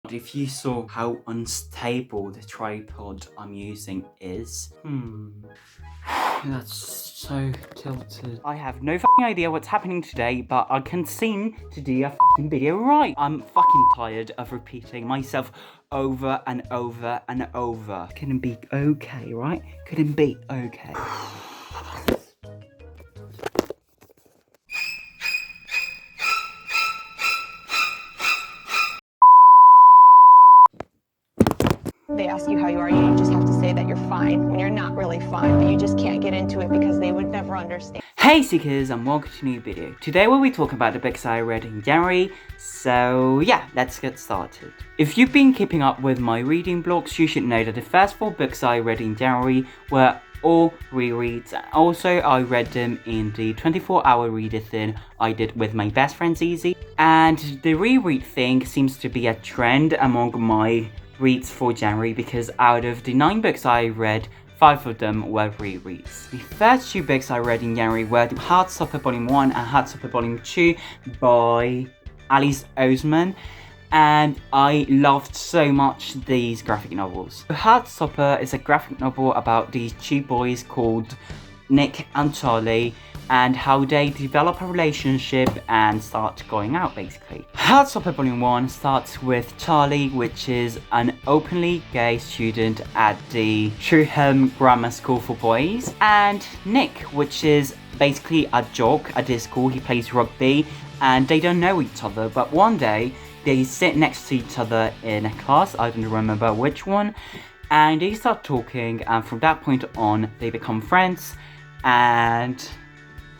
If you saw how unstable the tripod I'm using is, that's so tilted. I have no fucking idea what's happening today, but I can seem to do a fucking video right. I'm fucking tired of repeating myself over and over and over. Couldn't be okay, right? Couldn't be okay. They ask you how you are, you just have to say that you're fine when you're not really fine, but you just can't get into it because they would never understand. Hey Seekers, and welcome to a new video. Today we'll be talking about the books I read in January, so yeah, let's get started. If you've been keeping up with my reading blogs, you should know that the first 4 books I read in January were all rereads, and also I read them in the 24-hour readathon I did with my best friend Zizi. And the reread thing seems to be a trend among my reads for January because out of the 9 books I read, 5 of them were rereads. The first 2 books I read in January were Heartstopper Volume 1 and Heartstopper Volume 2 by Alice Oseman, and I loved so much these graphic novels. Heartstopper is a graphic novel about these 2 boys called Nick and Charlie and how they develop a relationship and start going out, basically. Heartstopper Volume 1 starts with Charlie, which is an openly gay student at the Truehelm Grammar School for Boys, and Nick, which is basically a jock at this school. He plays rugby and they don't know each other, but one day they sit next to each other in a class, I don't remember which one, and they start talking, and from that point on they become friends, and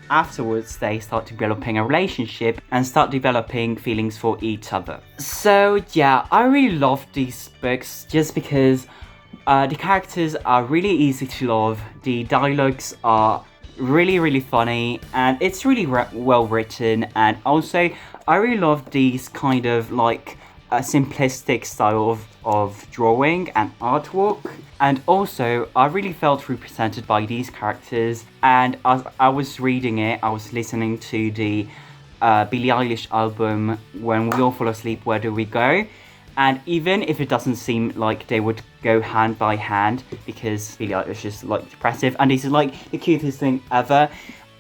afterwards they start developing a relationship and start developing feelings for each other. So yeah, I really love these books just because the characters are really easy to love, the dialogues are really funny, and it's really well written, and also I really love these kind of like a simplistic style of drawing and artwork, and also I really felt represented by these characters. And as I was reading it, I was listening to the Billie Eilish album When We All Fall Asleep, Where Do We Go? And even if it doesn't seem like they would go hand by hand because Billie Eilish is like depressive and this is like the cutest thing ever,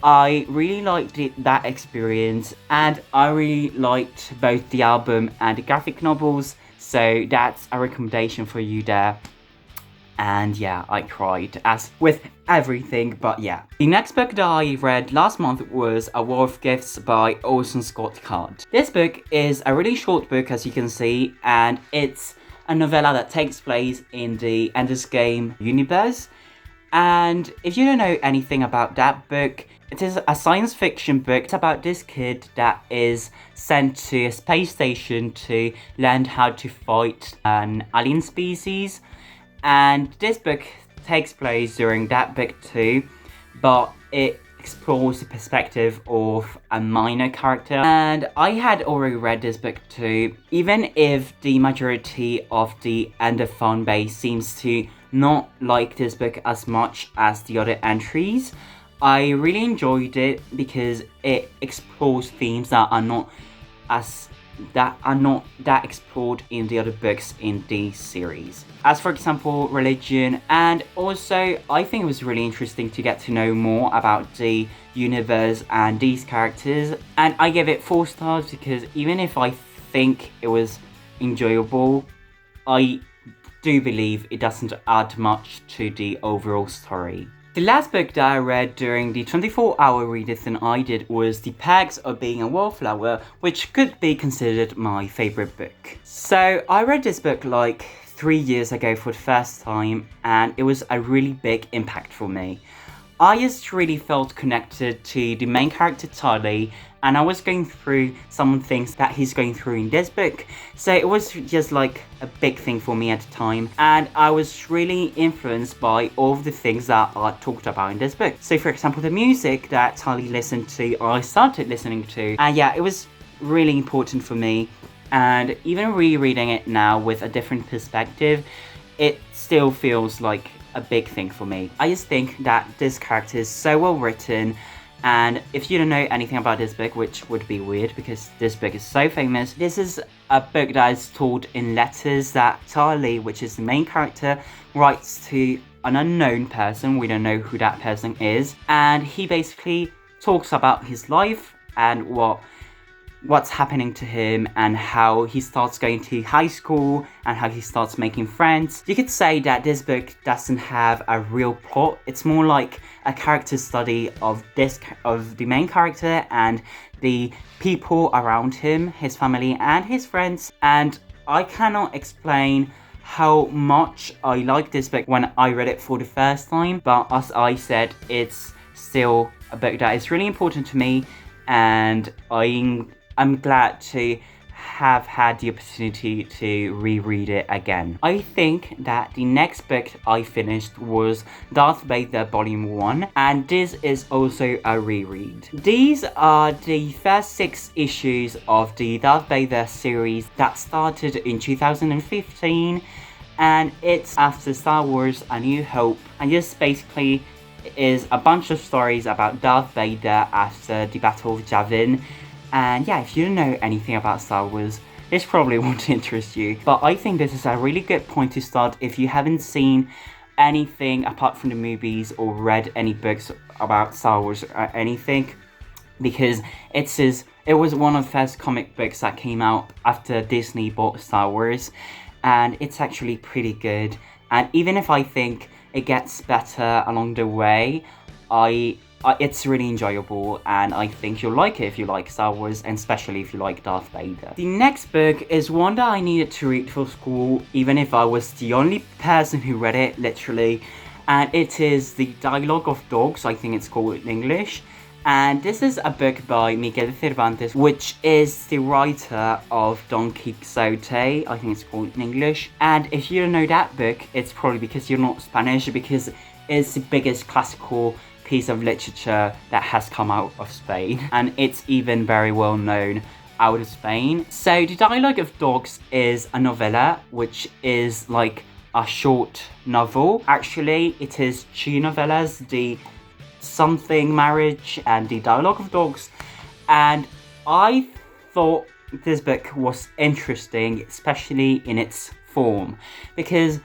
I really liked that experience, and I really liked both the album and the graphic novels, so that's a recommendation for you there. And yeah, I cried, as with everything, but yeah. The next book that I read last month was A War of Gifts by Orson Scott Card. This book is a really short book, as you can see, and it's a novella that takes place in the Ender's Game universe. And if you don't know anything about that book, it is a science fiction book. It's about this kid that is sent to a space station to learn how to fight an alien species. And this book takes place during that book too, but it explores the perspective of a minor character. And I had already read this book too, even if the majority of the Ender fan base seems to not like this book as much as the other entries. I really enjoyed it because it explores themes that are not that explored in the other books in the series. As for example, religion, and also I think it was really interesting to get to know more about the universe and these characters, and I give it 4 stars because even if I think it was enjoyable, I do believe it doesn't add much to the overall story. The last book that I read during the 24-hour readathon I did was The Perks of Being a Wallflower, which could be considered my favourite book. So I read this book like 3 years ago for the first time, and it was a really big impact for me. I just really felt connected to the main character Charlie, and I was going through some things that he's going through in this book, so it was just like a big thing for me at the time, and I was really influenced by all of the things that are talked about in this book. So for example, the music that Charlie listened to, I started listening to, and yeah, it was really important for me. And even rereading it now with a different perspective, it still feels like a big thing for me. I just think that this character is so well written, And if you don't know anything about this book, which would be weird because this book is so famous, this is a book that is told in letters that Charlie, which is the main character, writes to an unknown person. We don't know who that person is. And he basically talks about his life and what's happening to him and how he starts going to high school and how he starts making friends. You could say that this book doesn't have a real plot. It's more like a character study of the main character and the people around him, his family and his friends. And I cannot explain how much I like this book when I read it for the first time, but as I said, it's still a book that is really important to me, and I'm glad to have had the opportunity to reread it again. I think that the next book I finished was Darth Vader Volume 1, and this is also a reread. These are the first 6 issues of the Darth Vader series that started in 2015, and it's after Star Wars A New Hope, and this basically is a bunch of stories about Darth Vader after the Battle of Yavin. And yeah, if you don't know anything about Star Wars, this probably won't interest you. But I think this is a really good point to start if you haven't seen anything apart from the movies or read any books about Star Wars or anything. Because it was one of the first comic books that came out after Disney bought Star Wars. And it's actually pretty good. And even if I think it gets better along the way, it's really enjoyable, and I think you'll like it if you like Star Wars, and especially if you like Darth Vader. The next book is one that I needed to read for school, even if I was the only person who read it, literally, and it is The Dialogue of Dogs, I think it's called in English. And this is a book by Miguel de Cervantes, which is the writer of Don Quixote, I think it's called in English. And if you don't know that book, it's probably because you're not Spanish, because it's the biggest classical piece of literature that has come out of Spain, and it's even very well known out of Spain. So The Dialogue of Dogs is a novella, which is like a short novel. Actually, it is 2 novellas, the Something Marriage and The Dialogue of Dogs, and I thought this book was interesting, especially in its form, because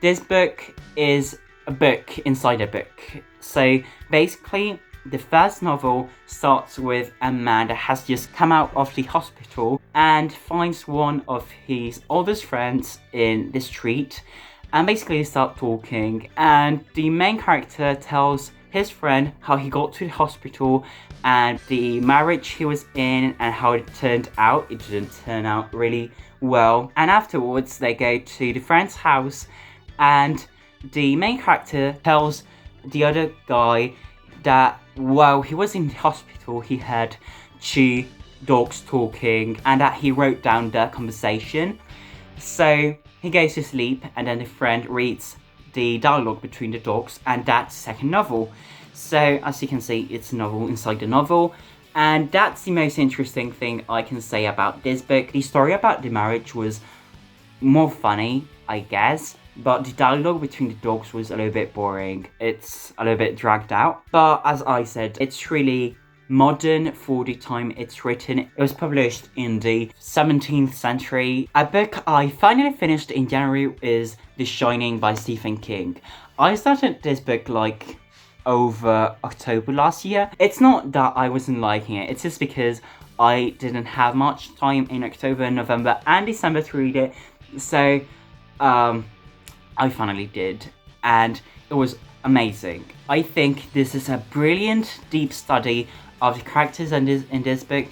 this book is a book inside a book. So basically, the first novel starts with a man that has just come out of the hospital and finds one of his oldest friends in the street, and basically they start talking, and the main character tells his friend how he got to the hospital and the marriage he was in and how it turned out. It didn't turn out really well, and afterwards they go to the friend's house, and the main character tells the other guy that while he was in the hospital, he had 2 dogs talking and that he wrote down their conversation. So he goes to sleep, and then the friend reads the dialogue between the dogs, and that's the second novel. So as you can see, it's a novel inside the novel, and that's the most interesting thing I can say about this book. The story about the marriage was more funny, I guess, but the dialogue between the dogs was a little bit boring. It's a little bit dragged out. But as I said, it's really modern for the time it's written. It was published in the 17th century. A book I finally finished in January is The Shining by Stephen King. I started this book like over October last year. It's not that I wasn't liking it, it's just because I didn't have much time in October, November and December to read it. So I finally did, and it was amazing. I think this is a brilliant deep study of the characters in this book,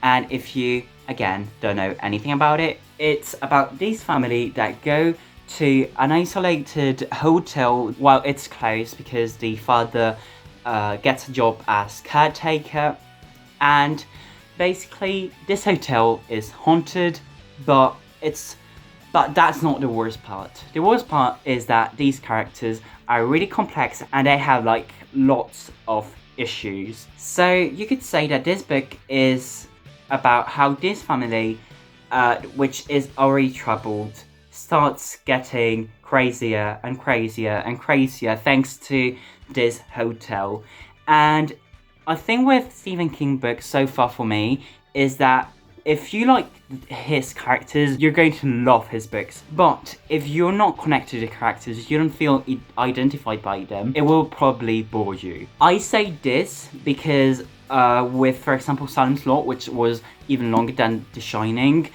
and if you, again, don't know anything about it, it's about this family that go to an isolated hotel while it's closed because the father gets a job as caretaker, and basically this hotel is haunted, but that's not the worst part. The worst part is that these characters are really complex and they have like lots of issues. So you could say that this book is about how this family, which is already troubled, starts getting crazier and crazier and crazier thanks to this hotel. And I think with Stephen King books so far for me is that if you like his characters, you're going to love his books. But if you're not connected to characters, you don't feel identified by them, it will probably bore you. I say this because with, for example, Silent Lot, which was even longer than The Shining,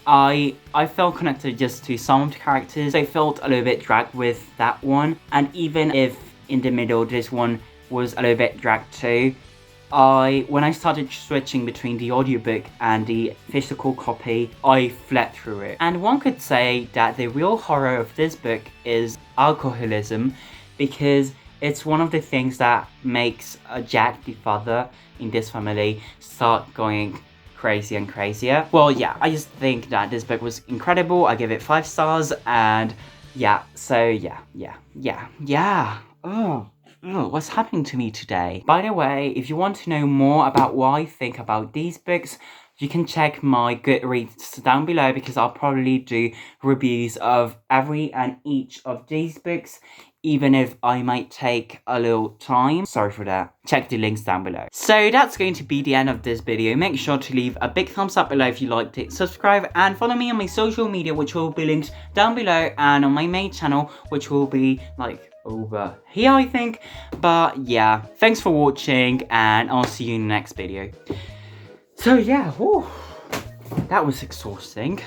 I felt connected just to some of the characters. I felt a little bit dragged with that one. And even if in the middle this one was a little bit dragged too, when I started switching between the audiobook and the physical copy, I fled through it. And one could say that the real horror of this book is alcoholism, because it's one of the things that makes Jack, the father in this family, start going crazier and crazier. Well, yeah, I just think that this book was incredible. I give it 5 stars, and yeah, so yeah. Oh, what's happening to me today? By the way, if you want to know more about what I think about these books, you can check my Goodreads down below, because I'll probably do reviews of every and each of these books, even if I might take a little time. Sorry for that. Check the links down below. So that's going to be the end of this video. Make sure to leave a big thumbs up below if you liked it. Subscribe and follow me on my social media, which will be linked down below, and on my main channel, which will be like over here, I think. But yeah, thanks for watching, and I'll see you in the next video. So yeah, whew, that was exhausting.